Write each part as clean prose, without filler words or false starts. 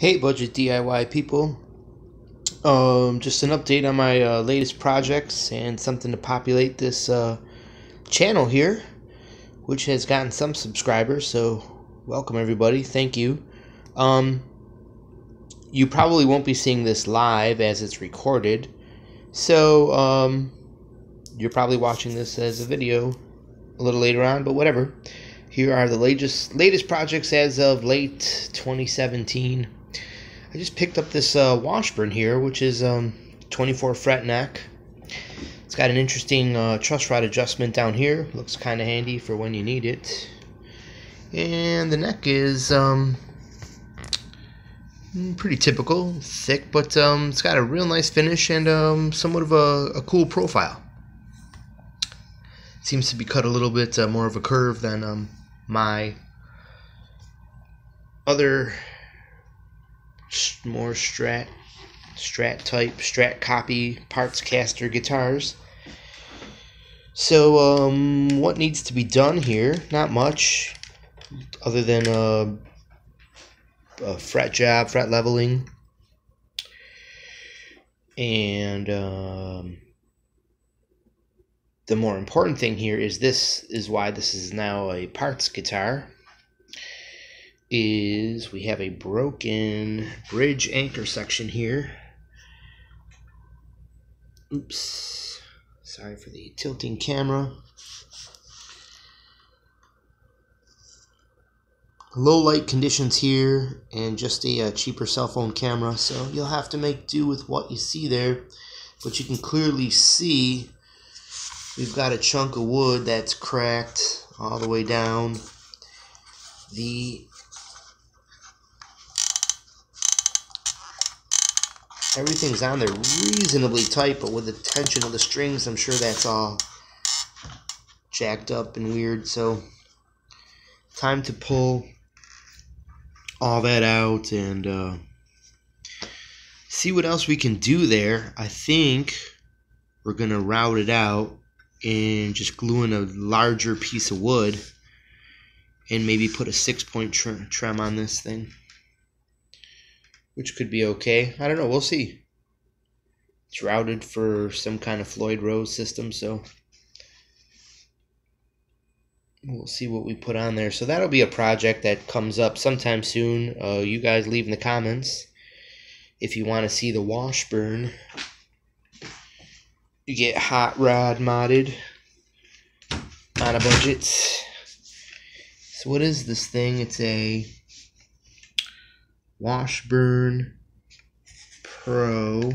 Hey, budget DIY people. Just an update on my latest projects and something to populate this channel here, which has gotten some subscribers. So, welcome everybody. Thank you. Um, you probably won't be seeing this live as it's recorded, so you're probably watching this as a video a little later on. But whatever. Here are the latest projects as of late 2017. I just picked up this Washburn here, which is 24 fret neck. It's got an interesting truss rod adjustment down here. Looks kind of handy for when you need it. And the neck is pretty typical, thick, but it's got a real nice finish and somewhat of a cool profile. Seems to be cut a little bit more of a curve than my other more strat copy parts caster guitars. So what needs to be done here? Not much, other than a fret job, fret leveling, and the more important thing here is why this is now a parts guitar. Is we have a broken bridge anchor section here. Oops, sorry for the tilting camera. Low light conditions here and just a cheaper cell phone camera, so you'll have to make do with what you see there. But you can clearly see we've got a chunk of wood that's cracked all the way down. Everything's on there reasonably tight, but with the tension of the strings, I'm sure that's all jacked up and weird. So, time to pull all that out and see what else we can do there. I think we're going to route it out and just glue in a larger piece of wood and maybe put a 6-point trem on this thing, which could be okay. I don't know. We'll see. It's routed for some kind of Floyd Rose system, so we'll see what we put on there. So that'll be a project that comes up sometime soon. You guys leave in the comments if you want to see the Washburn. You get hot rod modded on a budget. So what is this thing? It's a Washburn Pro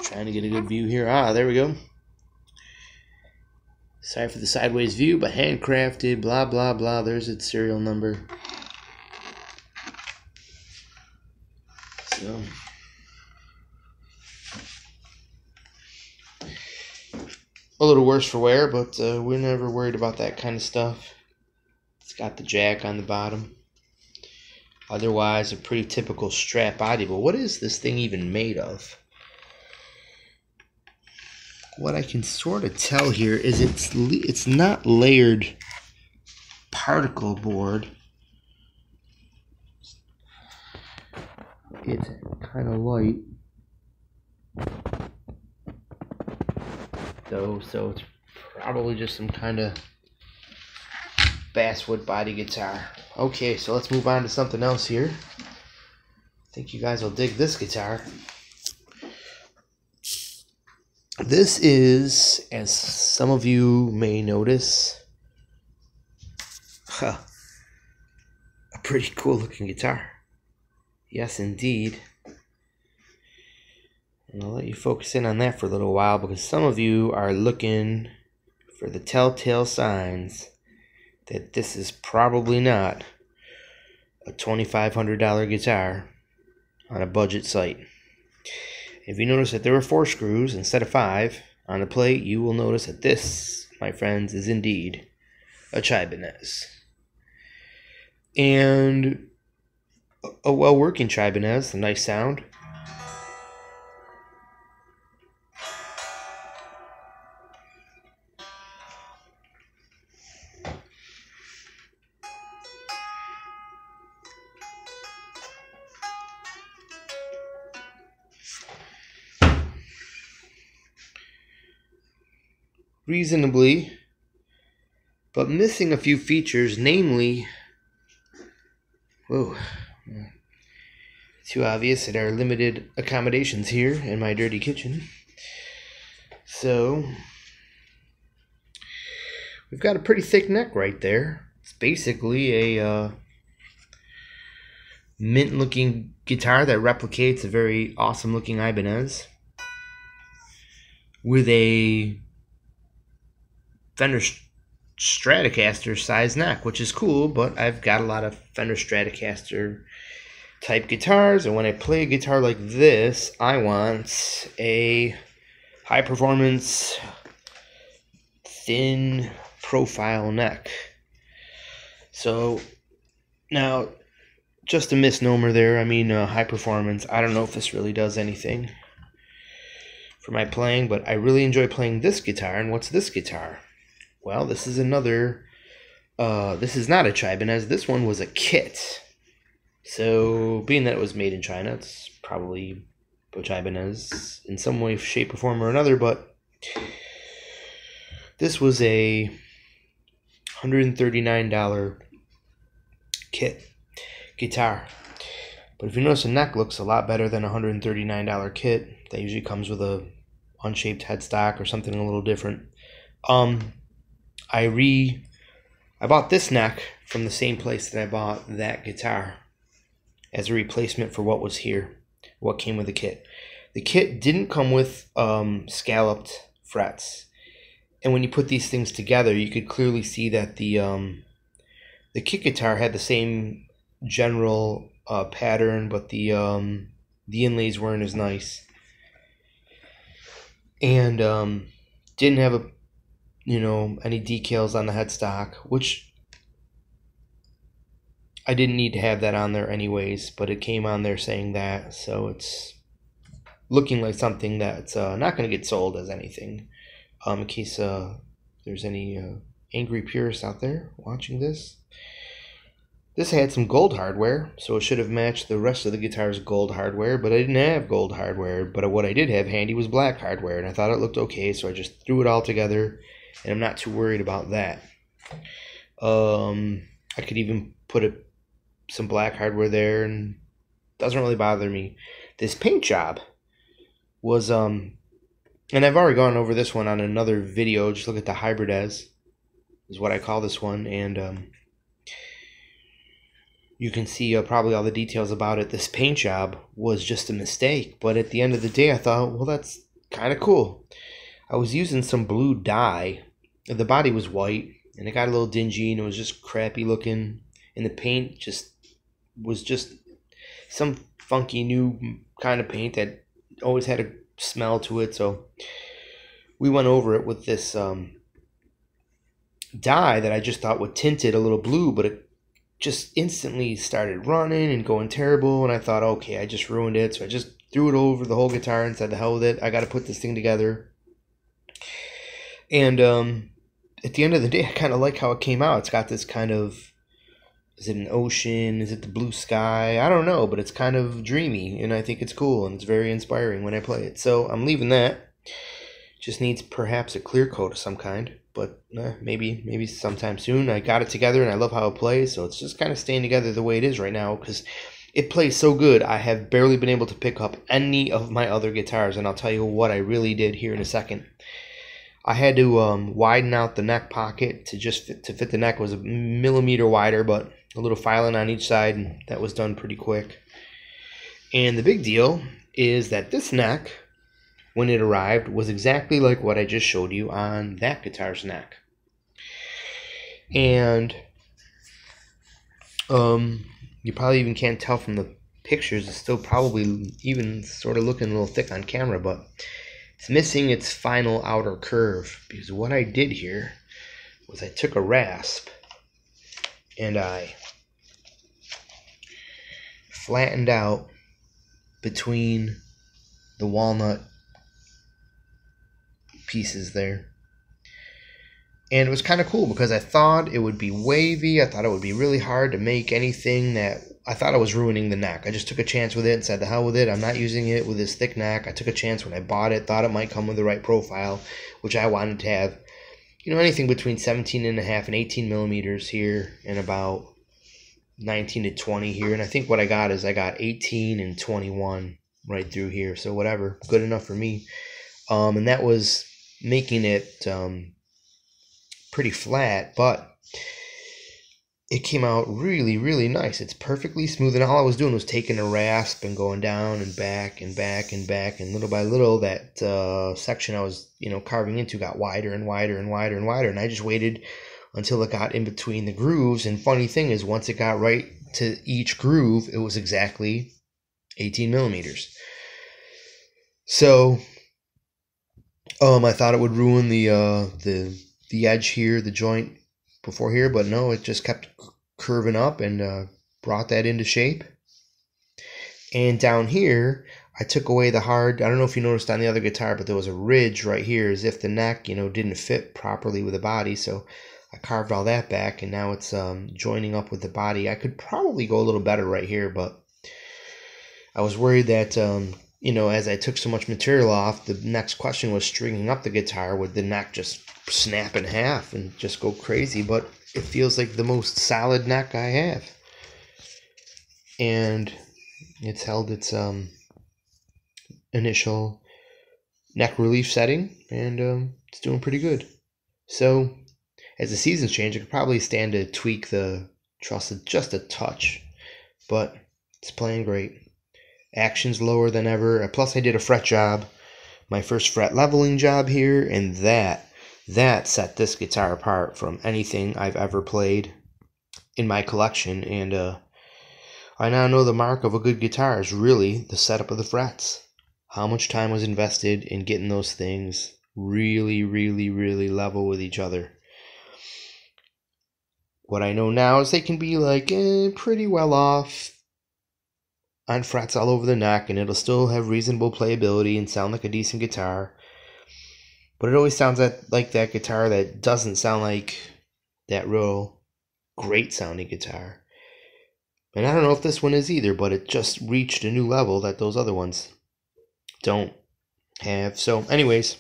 trying to get a good view here. There we go. Sorry for the sideways view, but handcrafted, blah blah blah. There's its serial number. So a little worse for wear, but we're never worried about that kind of stuff. It's got the jack on the bottom. Otherwise, a pretty typical Strat body. But what is this thing even made of? What I can sort of tell here is it's not layered particle board. It's kind of light, though, so it's probably just some kind of basswood body guitar. Okay, so let's move on to something else here. I think you guys will dig this guitar. This is, as some of you may notice, a pretty cool looking guitar. Yes, indeed. And I'll let you focus in on that for a little while, because some of you are looking for the telltale signs that this is probably not a $2,500 guitar on a budget site. If you notice that there were 4 screws instead of 5 on the plate, you will notice that this, my friends, is indeed a Ibanez. And a well-working Ibanez, a nice sound. reasonably, but missing a few features, namely, whoa, too obvious at our limited accommodations here in my dirty kitchen. So, we've got a pretty thick neck right there. It's basically a mint-looking guitar that replicates a very awesome-looking Ibanez with a Fender Stratocaster size neck, which is cool, but I've got a lot of Fender Stratocaster type guitars, and when I play a guitar like this, I want a high performance, thin profile neck. So now, just a misnomer there. I mean, high performance. I don't know if this really does anything for my playing, but I really enjoy playing this guitar. And what's this guitar? Well, this is another, this is not a Ibanez. This one was a kit. So, being that it was made in China, it's probably a Ibanez in some way, shape, or form or another, but this was a $139 kit guitar. But if you notice, the neck looks a lot better than a $139 kit. That usually comes with a unshaped headstock or something a little different. I bought this neck from the same place that I bought that guitar as a replacement for what was here, what came with the kit. The kit didn't come with scalloped frets, and when you put these things together, you could clearly see that the kit guitar had the same general pattern, but the inlays weren't as nice, and didn't have any decals on the headstock, which I didn't need to have that on there anyways, but it came on there saying that, so it's looking like something that's not going to get sold as anything. In case there's any angry purists out there watching this. This had some gold hardware, so it should have matched the rest of the guitar's gold hardware, but I didn't have gold hardware. But what I did have handy was black hardware, and I thought it looked okay, so I just threw it all together, and I'm not too worried about that. I could even put some black hardware there, and it doesn't really bother me. This paint job was, and I've already gone over this one on another video. Just look at the Hybridez, is what I call this one, and you can see probably all the details about it. This paint job was just a mistake, but at the end of the day, I thought, well, that's kind of cool. I was using some blue dye. The body was white, and it got a little dingy, and it was just crappy looking, and the paint was just some funky new kind of paint that always had a smell to it. So we went over it with this dye that I just thought would tint it a little blue, but it just instantly started running and going terrible, and I thought, okay, I just ruined it, so I just threw it over the whole guitar and said, the hell with it, I got to put this thing together. And at the end of the day, I kind of like how it came out. It's got this kind of, is it an ocean, is it the blue sky, I don't know, but it's kind of dreamy, and I think it's cool, and it's very inspiring when I play it. So I'm leaving that. Just needs perhaps a clear coat of some kind, but maybe sometime soon. I got it together, and I love how it plays, so it's just kind of staying together the way it is right now, because it plays so good. I have barely been able to pick up any of my other guitars, and I'll tell you what I really did here in a second. I had to widen out the neck pocket to fit the neck. It was a millimeter wider, but a little filing on each side, and that was done pretty quick. And the big deal is that this neck, when it arrived, was exactly like what I just showed you on that guitar's neck. And you probably even can't tell from the pictures. It's still probably even sort of looking a little thick on camera, but it's missing its final outer curve, because what I did here was I took a rasp and I flattened out between the walnut pieces there. And it was kind of cool because I thought it would be wavy. I thought it would be really hard to make anything that I thought I was ruining the neck. I just took a chance with it and said, the hell with it. I'm not using it with this thick neck. I took a chance when I bought it, thought it might come with the right profile, which I wanted to have anything between 17.5 and 18 millimeters here, and about 19 to 20 here. And I think what I got is I got 18 and 21 right through here. So whatever, good enough for me. And that was making it pretty flat, but it came out really, really nice. It's perfectly smooth, and all I was doing was taking a rasp and going down and back and back and back, and little by little that section I was carving into got wider and wider and wider and wider, and I just waited until it got in between the grooves. And funny thing is, once it got right to each groove, it was exactly 18 millimeters. So I thought it would ruin the edge here, the joint before here, but no, it just kept curving up and brought that into shape. And down here, I took away the hard, I don't know if you noticed on the other guitar, but there was a ridge right here as if the neck, didn't fit properly with the body. So I carved all that back, and now it's joining up with the body. I could probably go a little better right here, but I was worried that, as I took so much material off, the next question was stringing up the guitar. Would the neck just snap in half and just go crazy? But it feels like the most solid neck I have, and it's held its initial neck relief setting, and it's doing pretty good. So as the seasons change, I could probably stand to tweak the truss just a touch, but it's playing great. Action's lower than ever. Plus I did a fret job, my first fret leveling job here, and that set this guitar apart from anything I've ever played in my collection. And I now know the mark of a good guitar is really the setup of the frets. How much time was invested in getting those things really, really, really level with each other. What I know now is they can be like pretty well off on frets all over the neck, and it'll still have reasonable playability and sound like a decent guitar. But it always sounds like that guitar that doesn't sound like that real great sounding guitar. And I don't know if this one is either, but it just reached a new level that those other ones don't have. So anyways,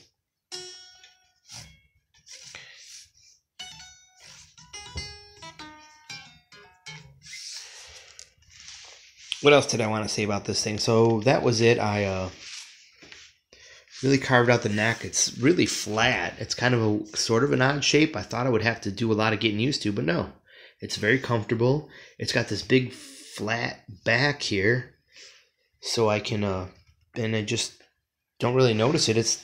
what else did I want to say about this thing? So that was it. I really carved out the neck. It's really flat. It's kind of a sort of an odd shape. I thought I would have to do a lot of getting used to, but no. It's very comfortable. It's got this big flat back here, so I can and I just don't really notice it. It's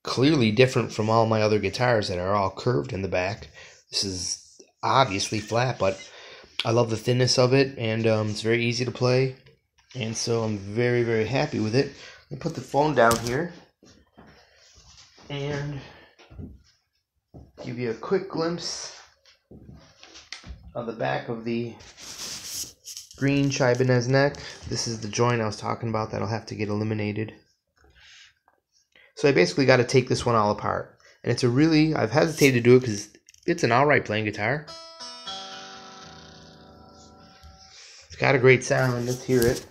clearly different from all my other guitars that are all curved in the back. This is obviously flat, but I love the thinness of it, and it's very easy to play, and so I'm very, very happy with it. I'll put the phone down here and give you a quick glimpse of the back of the green Ibanez neck. This is the joint I was talking about that'll have to get eliminated. So I basically got to take this one all apart, and it's I've hesitated to do it because it's an alright playing guitar. It's got a great sound. Let's hear it.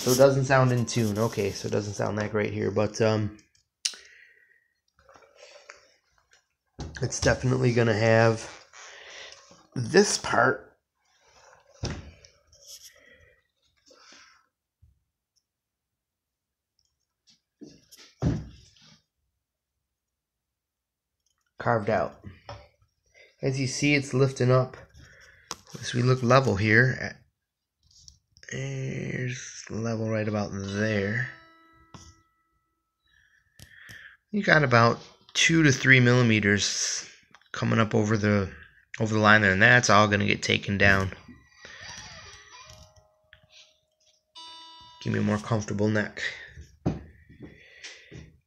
So it doesn't sound in tune. Okay, so it doesn't sound that great here, but it's definitely going to have this part carved out. As you see, it's lifting up as we look level here. There's level right about there. You got about 2 to 3 millimeters coming up over the line there, and that's all going to get taken down. Give me a more comfortable neck.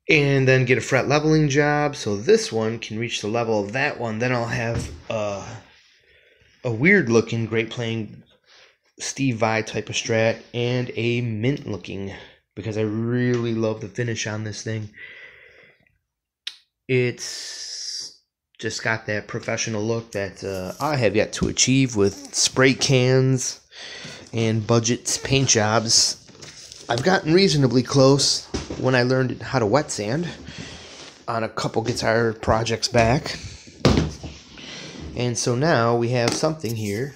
And then get a fret leveling job so this one can reach the level of that one. Then I'll have a weird looking, great playing Steve Vai type of Strat and a mint looking, because I really love the finish on this thing. It's just got that professional look that I have yet to achieve with spray cans and budget paint jobs. I've gotten reasonably close when I learned how to wet sand on a couple guitar projects back. And so now we have something here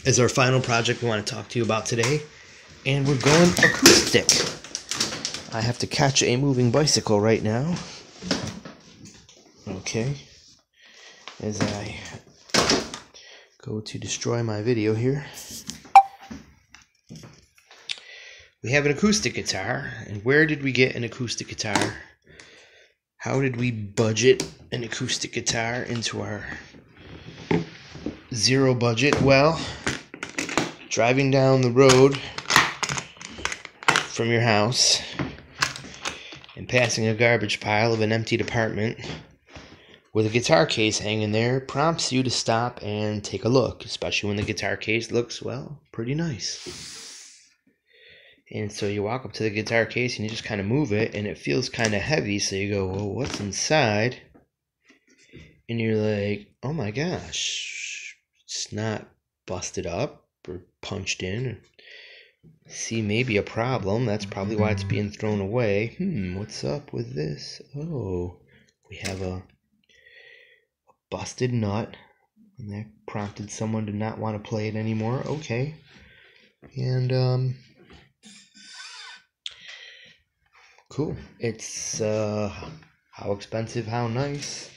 as our final project we want to talk to you about today. And we're going acoustic. I have to catch a moving bicycle right now. Okay. As I go to destroy my video here. We have an acoustic guitar. And where did we get an acoustic guitar? How did we budget an acoustic guitar into our zero budget? Well, driving down the road from your house and passing a garbage pile of an emptied apartment with a guitar case hanging there prompts you to stop and take a look, especially when the guitar case looks, well, pretty nice. And so you walk up to the guitar case and you just kind of move it, and it feels kind of heavy, so you go, well, what's inside? And you're like, oh my gosh, it's not busted up or punched in. See, maybe a problem. That's probably why it's being thrown away. What's up with this? Oh, we have a busted nut, and that prompted someone to not want to play it anymore. Okay. And, cool. It's, how expensive, how nice.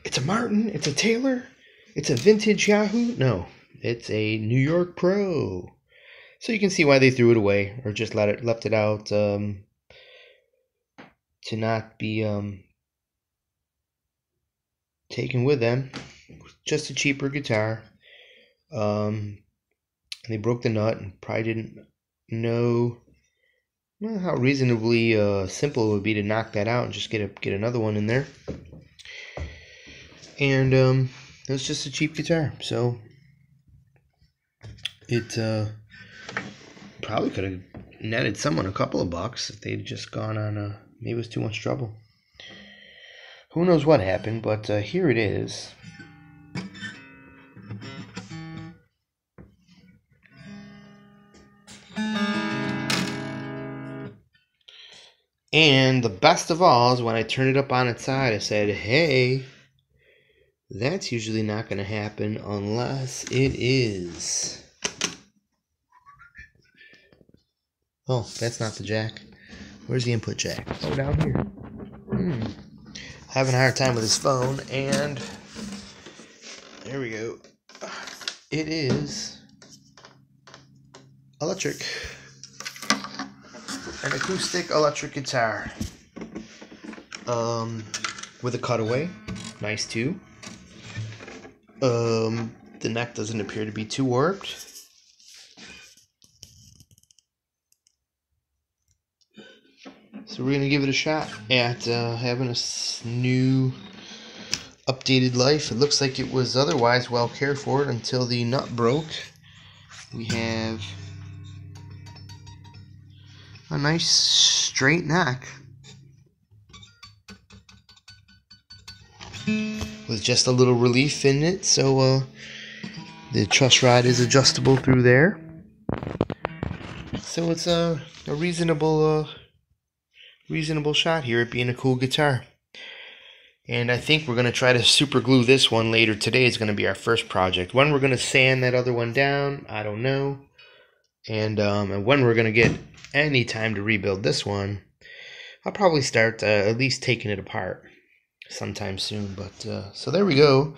It's a Martin, it's a Taylor, it's a vintage Yahoo. No, it's a New York Pro. So you can see why they threw it away, or just left it out, to not be, taken with them. Just a cheaper guitar. And they broke the nut and probably didn't know, well, how reasonably simple it would be to knock that out and just get another one in there. And it was just a cheap guitar, so it probably could have netted someone a couple of bucks if they'd just gone on maybe it was too much trouble. Who knows what happened, but here it is. And the best of all is when I turned it up on its side, I said, hey, that's usually not going to happen unless it is. Oh, that's not the jack. Where's the input jack? Oh, down here. Having a hard time with his phone, and there we go. It is electric. An acoustic electric guitar. With a cutaway. Nice too. The neck doesn't appear to be too warped. So we're going to give it a shot at having a new updated life. It looks like it was otherwise well cared for until the nut broke. We have a nice straight neck with just a little relief in it, so the truss rod is adjustable through there. So it's a reasonable shot here at being a cool guitar. And I think we're going to try to super glue this one later today. Is going to be our first project. When we're going to sand that other one down, I don't know. And when we're going to get any time to rebuild this one, I'll probably start at least taking it apart sometime soon. But so there we go.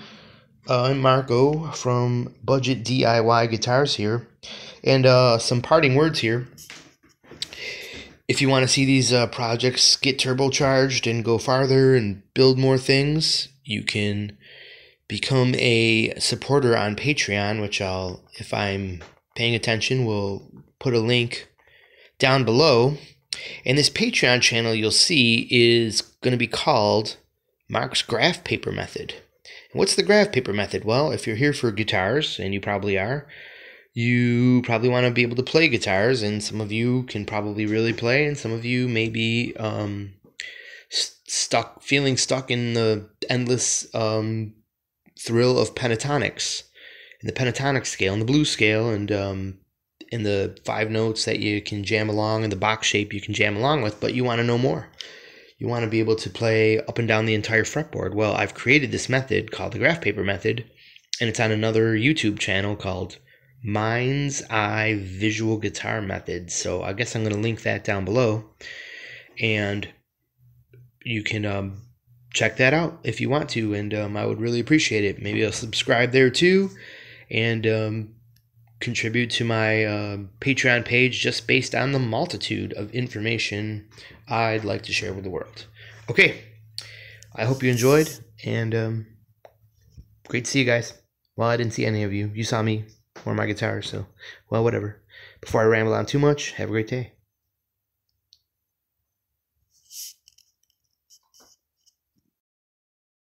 I'm Marco from Budget DIY Guitars here. And some parting words here. If you want to see these projects get turbocharged and go farther and build more things, you can become a supporter on Patreon, which I'll, if I'm paying attention, will put a link down below. And this Patreon channel you'll see is going to be called Mark's Graph Paper Method. And what's the graph paper method? Well, if you're here for guitars, and you probably are, you probably want to be able to play guitars, and some of you can probably really play, and some of you may be feeling stuck in the endless thrill of pentatonics. in the pentatonic scale, and the blues scale, and in the 5 notes that you can jam along, and the box shape you can jam along with, but you want to know more. You want to be able to play up and down the entire fretboard. Well, I've created this method called the graph paper method, and it's on another YouTube channel called Mind's Eye Visual Guitar Method. So I guess I'm going to link that down below, and you can check that out if you want to, and I would really appreciate it. Maybe I'll subscribe there too, and contribute to my Patreon page just based on the multitude of information I'd like to share with the world. Okay, I hope you enjoyed, and great to see you guys. Well, I didn't see any of you. You saw me or my guitar, so, well, whatever. Before I ramble on too much, have a great day.